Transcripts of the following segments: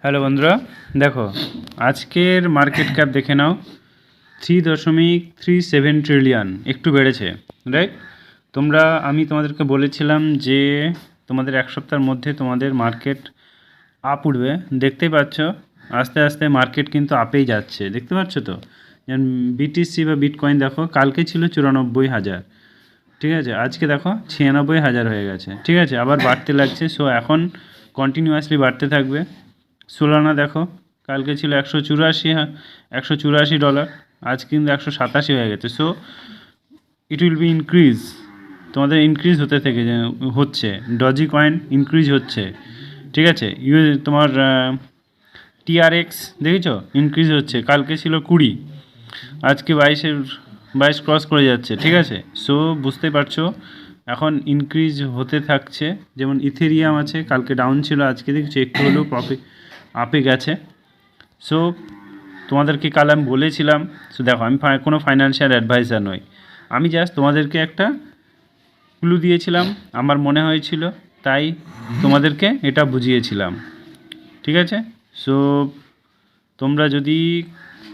Hello বন্ধুরা, দেখো আজকের মার্কেট ক্যাপ দেখে নাও 3.37 ট্রিলিয়ন, একটু বেড়েছে, রাইট? আমি তোমাদেরকে বলেছিলাম যে তোমাদের এক সপ্তাহের মধ্যে তোমাদের মার্কেট আপ উঠবে। দেখতেই পাচ্ছ আস্তে আস্তে মার্কেট কিন্তু আপেই যাচ্ছে, দেখতে পাচ্ছ তো। যেমন বিটিসি বা বিটকয়েন দেখো, কালকে ছিল 94,000, ঠিক আছে, আজকে দেখো 96,000 হয়ে গেছে, ঠিক আছে, আবার বাড়তে লাগছে। সো এখন কন্টিনিউয়াসলি বাড়তে থাকবে। সোলানা দেখো, কালকে ছিল 184 ডলার, আজ কিন্তু 187 হয়ে গেছে। So it will be increase, তোমাদের ইনক্রিজ হচ্ছে। ডজি কয়েন ইনক্রিজ হচ্ছে, ঠিক আছে। তোমার টিআরএক্স দেখেছো ইনক্রিজ হচ্ছে, কালকে ছিল 20, আজকে 22 ক্রস করে যাচ্ছে, ঠিক আছে। সো বুঝতে পারছো এখন ইনক্রিজ হতে থাকছে। যেমন ইথেরিয়াম আছে, কালকে ডাউন ছিল, আজকে দেখছি একটু হলেও আপে গেছে। সো তোমাদেরকে কাল আমি বলেছিলাম, সো দেখো আমি কোনো ফাইন্যান্সিয়াল অ্যাডভাইজার নই, আমি জাস্ট তোমাদেরকে একটা ক্লু দিয়েছিলাম, আমার মনে হয়েছিল তাই তোমাদেরকে এটা বুঝিয়েছিলাম, ঠিক আছে। সো তোমরা যদি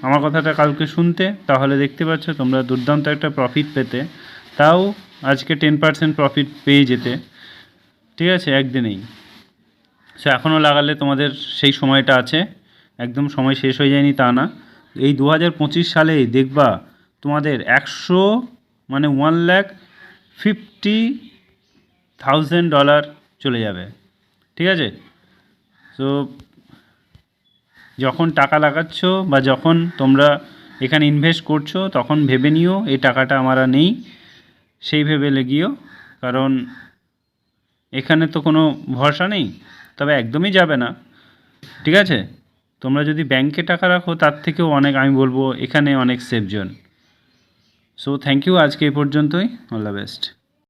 আমার কথাটা কালকে শুনতে, তাহলে দেখতে পাচ্ছ তোমরা দুর্দান্ত একটা প্রফিট পেতে, তাও আজকে 10% প্রফিট পেয়ে যেতে, ঠিক আছে, একদিনেই। সো এখনও লাগালে তোমাদের সেই সময়টা আছে, একদম সময় শেষ হয়ে যায়নি তা না। এই 2025 সালেই দেখবা তোমাদের 150,000 ডলার চলে যাবে, ঠিক আছে। সো যখন টাকা লাগাচ্ছ বা যখন তোমরা এখানে ইনভেস্ট করছো, তখন ভেবে নিও এই টাকাটা আমার আর নেই, সেই ভেবে লেগিও, কারণ এখানে তো কোনো ভরসা নেই, তবে একদমই যাবে না, ঠিক আছে। তোমরা যদি ব্যাংকে টাকা রাখো, তার থেকেও অনেক, আমি বলবো এখানে অনেক safe zone. So thank you, আজকে এই পর্যন্তই, অল দ্য বেস্ট।